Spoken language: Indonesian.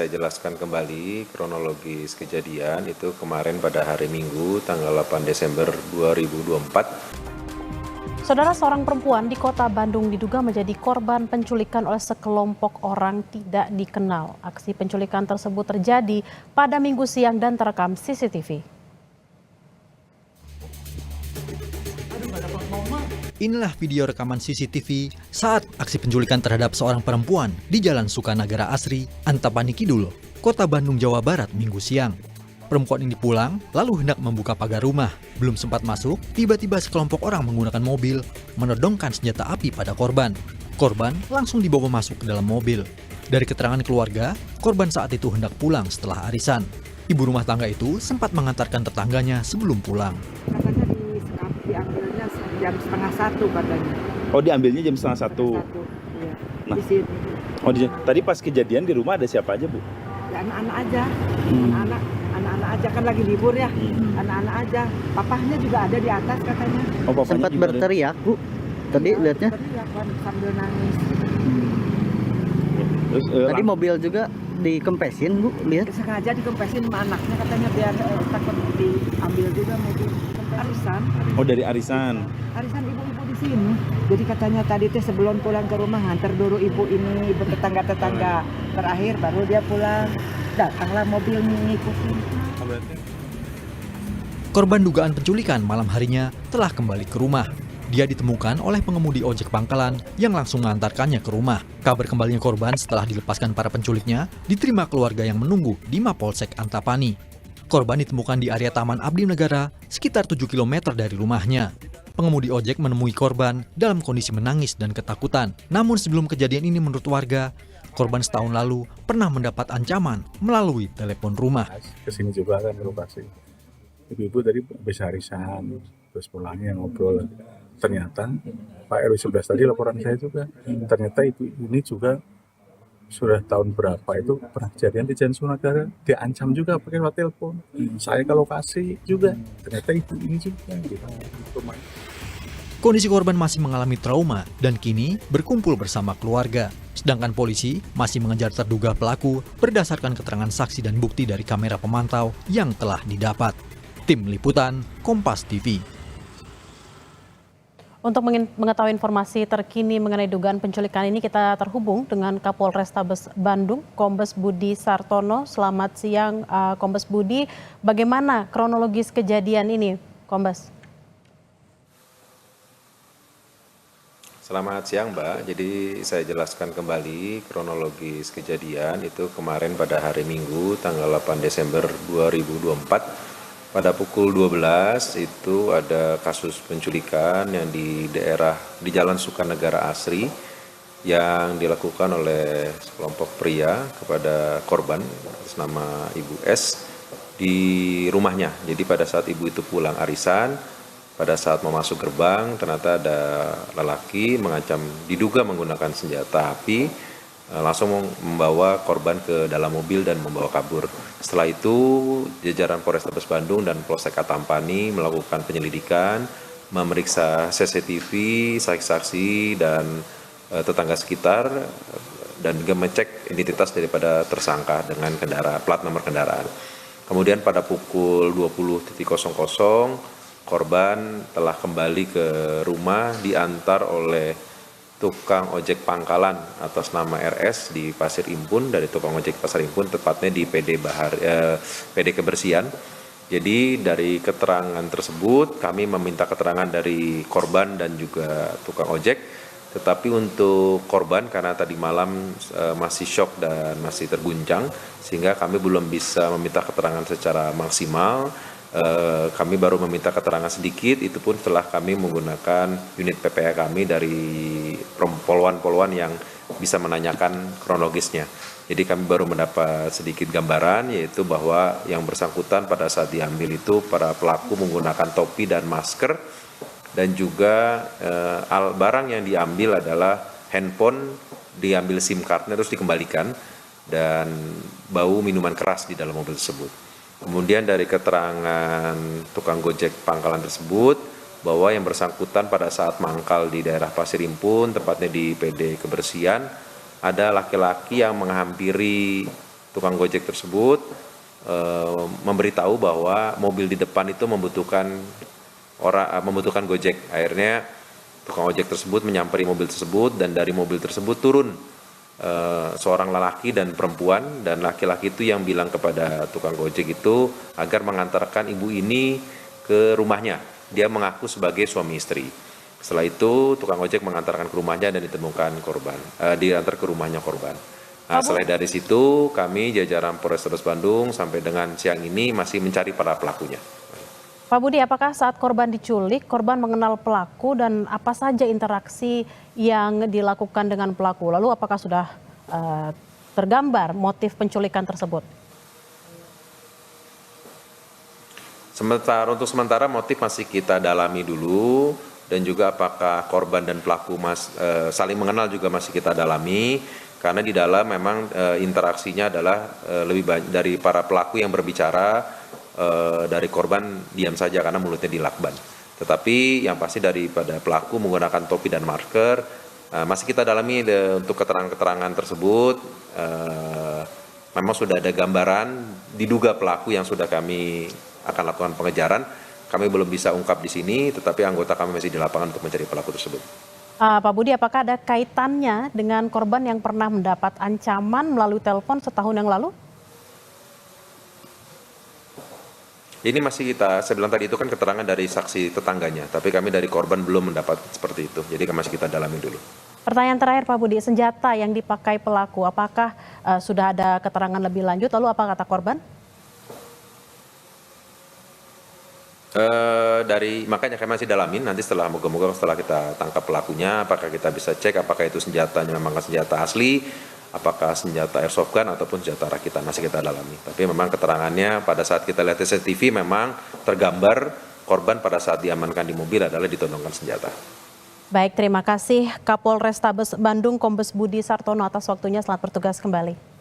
saya jelaskan kembali kronologis kejadian itu kemarin pada hari Minggu tanggal 8 Desember 2024. Saudara, seorang perempuan di kota Bandung diduga menjadi korban penculikan oleh sekelompok orang tidak dikenal. Aksi penculikan tersebut terjadi pada Minggu siang dan terekam CCTV. Inilah video rekaman CCTV saat aksi penculikan terhadap seorang perempuan di Jalan Sukanagara Asri, Antapani Kidul, Kota Bandung, Jawa Barat, Minggu siang. Perempuan ini pulang, lalu hendak membuka pagar rumah. Belum sempat masuk, tiba-tiba sekelompok orang menggunakan mobil menodongkan senjata api pada korban. Korban langsung dibawa masuk ke dalam mobil. Dari keterangan keluarga, korban saat itu hendak pulang setelah arisan. Ibu rumah tangga itu sempat mengantarkan tetangganya sebelum pulang. Katanya diambilnya jam 12:30 katanya. Oh, diambilnya jam 12:30. Iya. Nah. Di sini. Oh, tadi pas kejadian di rumah ada siapa aja, Bu? Ya, anak-anak aja. Anak-anak aja kan lagi libur ya. Anak-anak aja. Papahnya juga ada di atas katanya. Oh, bapaknya sempat juga berteriak, Bu. Tadi Ya, lihatnya. berteriak kan sambil nangis. Terus, Tadi mobil juga dikempesin, Bu. Lihat. Sengaja dikempesin sama anaknya katanya biar takut diambil juga mobil. Arisan. Oh, dari arisan. Arisan ibu-ibu di sini. Jadi katanya tadi teh sebelum pulang ke rumah nganter dulu ibu ini, ibu tetangga-tetangga. Terakhir baru dia pulang. Datanglah mobil ngikutin. Korban dugaan penculikan malam harinya telah kembali ke rumah. Dia ditemukan oleh pengemudi ojek pangkalan yang langsung mengantarkannya ke rumah. Kabar kembalinya korban setelah dilepaskan para penculiknya diterima keluarga yang menunggu di Mapolsek Antapani. Korban ditemukan di area Taman Abdi Negara sekitar 7 km dari rumahnya. Pengemudi ojek menemui korban dalam kondisi menangis dan ketakutan. Namun sebelum kejadian ini menurut warga, korban setahun lalu pernah mendapat ancaman melalui telepon rumah. Kesini juga kan lokasi. Ibu-ibu tadi habis arisan, terus pulangnya ngobrol. Ternyata Pak RW 11 tadi laporan saya juga. Ternyata ibu ini juga sudah tahun berapa itu pernah kejadian di Jalan Sukanagara, diancam juga pakai lewat telepon. Saya ke lokasi juga. Ternyata ibu ini juga di rumah. Kondisi korban masih mengalami trauma dan kini berkumpul bersama keluarga. Sedangkan polisi masih mengejar terduga pelaku berdasarkan keterangan saksi dan bukti dari kamera pemantau yang telah didapat. Tim Liputan, Kompas TV. Untuk mengetahui informasi terkini mengenai dugaan penculikan ini, kita terhubung dengan Kapolrestabes Bandung, Kombes Budi Sartono. Selamat siang, Kombes Budi. Bagaimana kronologis kejadian ini, Kombes? Selamat siang, Mbak. Jadi saya jelaskan kembali kronologis kejadian itu kemarin pada hari Minggu tanggal 8 Desember 2024. Pada pukul 12 itu ada kasus penculikan yang di Jalan Sukanagara Asri yang dilakukan oleh sekelompok pria kepada korban atas nama Ibu S di rumahnya. Jadi pada saat ibu itu pulang arisan, pada saat mau masuk gerbang ternyata ada lelaki mengancam, diduga menggunakan senjata api, langsung membawa korban ke dalam mobil dan membawa kabur. Setelah itu jajaran Polrestabes Bandung dan Polsek Antapani melakukan penyelidikan, memeriksa CCTV, saksi-saksi dan tetangga sekitar, dan juga mengecek identitas daripada tersangka dengan plat nomor kendaraan. Kemudian pada pukul 20.00 korban telah kembali ke rumah diantar oleh tukang ojek pangkalan atas nama RS di Pasir Impun, dari tukang ojek Pasir Impun, tepatnya di PD Kebersihan. Jadi dari keterangan tersebut kami meminta keterangan dari korban dan juga tukang ojek. Tetapi untuk korban karena tadi malam masih syok dan masih terguncang, sehingga kami belum bisa meminta keterangan secara maksimal. Kami baru meminta keterangan sedikit, itu pun setelah kami menggunakan unit PPA kami dari polwan-polwan yang bisa menanyakan kronologisnya. Jadi kami baru mendapat sedikit gambaran, yaitu bahwa yang bersangkutan pada saat diambil itu para pelaku menggunakan topi dan masker, dan juga barang yang diambil adalah handphone, diambil SIM cardnya terus dikembalikan, dan bau minuman keras di dalam mobil tersebut. Kemudian dari keterangan tukang gojek pangkalan tersebut bahwa yang bersangkutan pada saat mangkal di daerah Pasir Impun, tepatnya di PD Kebersihan, ada laki-laki yang menghampiri tukang Gojek tersebut memberitahu bahwa mobil di depan itu membutuhkan Gojek. Akhirnya tukang ojek tersebut menyamperi mobil tersebut dan dari mobil tersebut turun seorang lelaki dan perempuan, dan laki-laki itu yang bilang kepada tukang Gojek itu agar mengantarkan ibu ini ke rumahnya. Dia mengaku sebagai suami istri. Setelah itu tukang ojek mengantarkan ke rumahnya dan ditemukan korban, diantar ke rumahnya korban. Nah, selain dari situ kami jajaran Polrestabes Bandung sampai dengan siang ini masih mencari para pelakunya. Pak Budi, apakah saat korban diculik, korban mengenal pelaku dan apa saja interaksi yang dilakukan dengan pelaku? Lalu apakah sudah tergambar motif penculikan tersebut? Untuk sementara motif masih kita dalami dulu, dan juga apakah korban dan pelaku saling mengenal juga masih kita dalami, karena di dalam memang interaksinya adalah lebih banyak dari para pelaku yang berbicara. Dari korban diam saja karena mulutnya dilakban. Tetapi yang pasti daripada pelaku menggunakan topi dan masker, masih kita dalami untuk keterangan-keterangan tersebut. Memang sudah ada gambaran diduga pelaku yang sudah kami akan lakukan pengejaran. Kami belum bisa ungkap di sini, tetapi anggota kami masih di lapangan untuk mencari pelaku tersebut. Pak Budi, apakah ada kaitannya dengan korban yang pernah mendapat ancaman melalui telepon setahun yang lalu? Ini masih saya bilang tadi itu kan keterangan dari saksi tetangganya, tapi kami dari korban belum mendapat seperti itu, jadi masih kita dalami dulu. Pertanyaan terakhir Pak Budi, senjata yang dipakai pelaku, apakah sudah ada keterangan lebih lanjut, lalu apa kata korban? Makanya kami masih dalamin, nanti setelah moga-moga setelah kita tangkap pelakunya, apakah kita bisa cek apakah itu senjatanya memang senjata asli, apakah senjata airsoft gun ataupun senjata rakitan, masih kita dalami. Tapi memang keterangannya pada saat kita lihat CCTV memang tergambar korban pada saat diamankan di mobil adalah ditodongkan senjata. Baik, terima kasih Kapolrestabes Bandung Kombes Budi Sartono atas waktunya, selamat bertugas kembali.